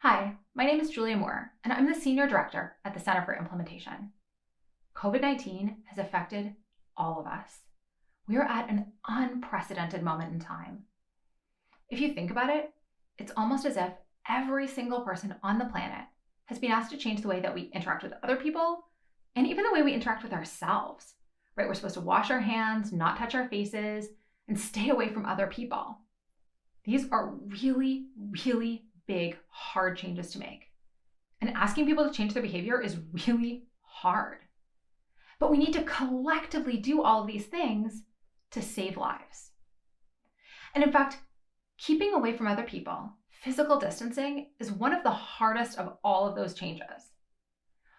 Hi, my name is Julia Moore, and I'm the Senior Director at the Center for Implementation. COVID-19 has affected all of us. We are at an unprecedented moment in time. If you think about it, it's almost as if every single person on the planet has been asked to change the way that we interact with other people and even the way we interact with ourselves. Right? We're supposed to wash our hands, not touch our faces, and stay away from other people. These are really, really big, hard changes to make. And asking people to change their behavior is really hard. But we need to collectively do all of these things to save lives. And in fact, keeping away from other people, physical distancing, is one of the hardest of all of those changes.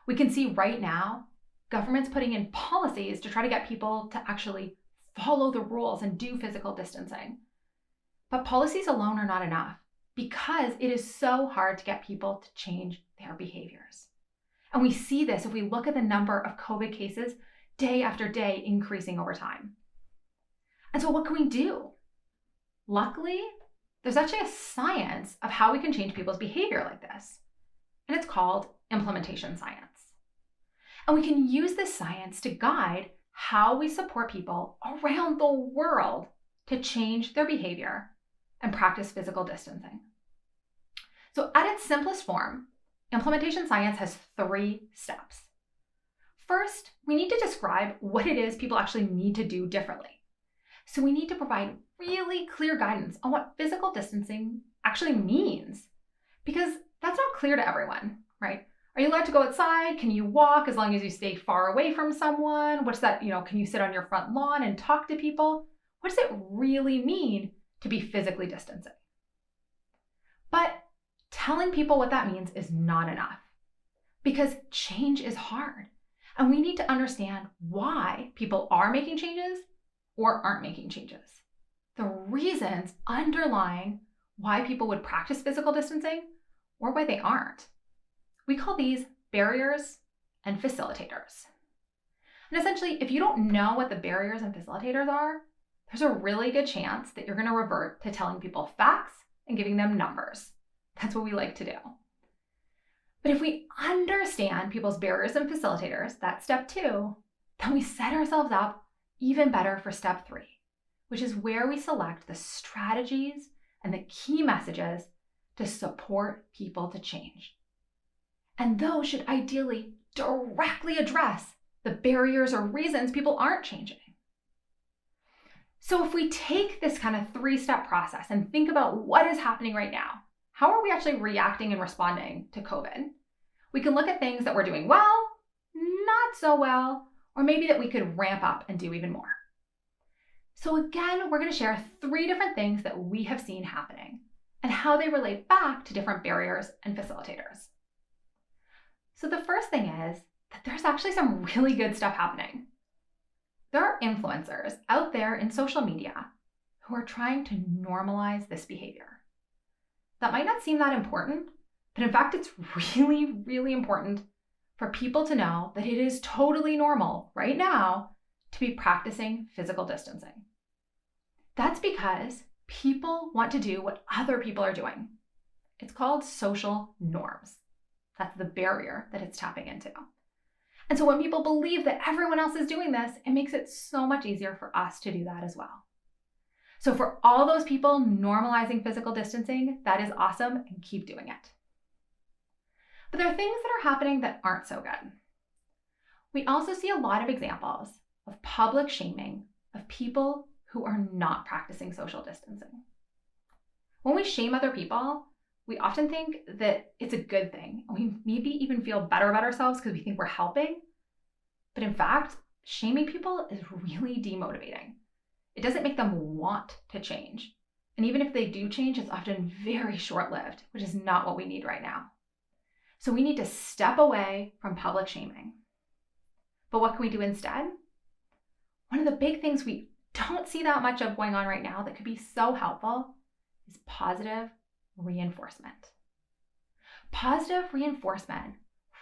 We can see right now, governments putting in policies to try to get people to actually follow the rules and do physical distancing. But policies alone are not enough because it is so hard to get people to change their behaviors. And we see this if we look at the number of COVID cases day after day increasing over time. And so what can we do? Luckily, there's actually a science of how we can change people's behavior like this. And it's called implementation science. And we can use this science to guide how we support people around the world to change their behavior and practice physical distancing. So at its simplest form, implementation science has 3 steps. First, we need to describe what it is people actually need to do differently. So we need to provide really clear guidance on what physical distancing actually means, because that's not clear to everyone, right? Are you allowed to go outside? Can you walk as long as you stay far away from someone? What's that, can you sit on your front lawn and talk to people? What does it really mean to be physically distancing? But telling people what that means is not enough, because change is hard. And we need to understand why people are making changes or aren't making changes. The reasons underlying why people would practice physical distancing or why they aren't. We call these barriers and facilitators. And essentially, if you don't know what the barriers and facilitators are, there's a really good chance that you're going to revert to telling people facts and giving them numbers. That's what we like to do. But if we understand people's barriers and facilitators, that's step 2, then we set ourselves up even better for step 3, which is where we select the strategies and the key messages to support people to change. And those should ideally directly address the barriers or reasons people aren't changing. So if we take this kind of 3-step process and think about what is happening right now, how are we actually reacting and responding to COVID? We can look at things that we're doing well, not so well, or maybe that we could ramp up and do even more. So again, we're going to share 3 different things that we have seen happening and how they relate back to different barriers and facilitators. So the first thing is that there's actually some really good stuff happening. There are influencers out there in social media who are trying to normalize this behavior. That might not seem that important, but in fact, it's really, really important for people to know that it is totally normal right now to be practicing physical distancing. That's because people want to do what other people are doing. It's called social norms. That's the barrier that it's tapping into. And so when people believe that everyone else is doing this, it makes it so much easier for us to do that as well. So for all those people normalizing physical distancing, that is awesome, and keep doing it. But there are things that are happening that aren't so good. We also see a lot of examples of public shaming of people who are not practicing social distancing. When we shame other people, we often think that it's a good thing. We maybe even feel better about ourselves because we think we're helping. But in fact, shaming people is really demotivating. It doesn't make them want to change. And even if they do change, it's often very short-lived, which is not what we need right now. So we need to step away from public shaming. But what can we do instead? One of the big things we don't see that much of going on right now that could be so helpful is positive reinforcement. Positive reinforcement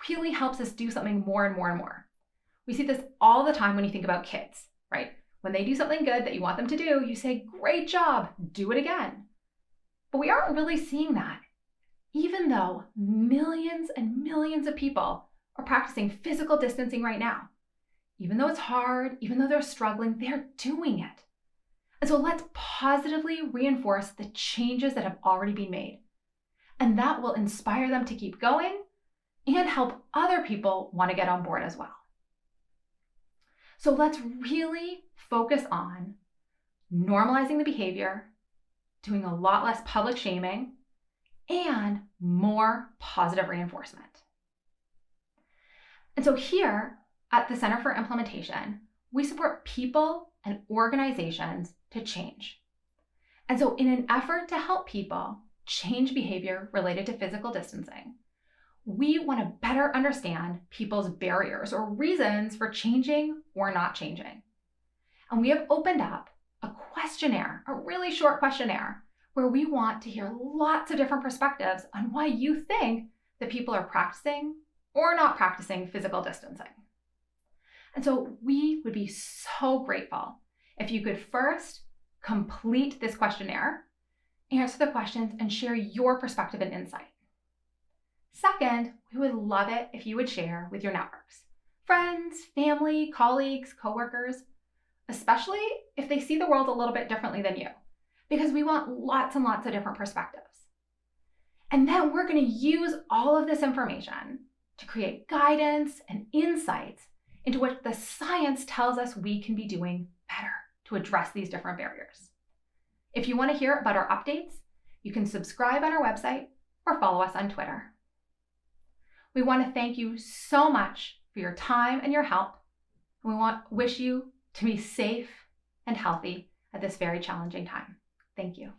really helps us do something more and more and more. We see this all the time when you think about kids, right? When they do something good that you want them to do, you say, "Great job, do it again." But we aren't really seeing that. even though millions and millions of people are practicing physical distancing right now. Even though it's hard, even though they're struggling, they're doing it. And so let's positively reinforce the changes that have already been made. And that will inspire them to keep going and help other people want to get on board as well. So let's really focus on normalizing the behavior, doing a lot less public shaming, and more positive reinforcement. And so here at the Center for Implementation, we support people and organizations to change. And so in an effort to help people change behavior related to physical distancing, we want to better understand people's barriers or reasons for changing or not changing. And we have opened up a questionnaire, a really short questionnaire, where we want to hear lots of different perspectives on why you think that people are practicing or not practicing physical distancing. And so we would be so grateful if you could first complete this questionnaire, answer the questions, and share your perspective and insight. Second, we would love it if you would share with your networks, friends, family, colleagues, coworkers, especially if they see the world a little bit differently than you, because we want lots and lots of different perspectives. And then we're going to use all of this information to create guidance and insights into what the science tells us we can be doing better to address these different barriers. If you want to hear about our updates, you can subscribe on our website or follow us on Twitter. We want to thank you so much for your time and your help. We wish you to be safe and healthy at this very challenging time. Thank you.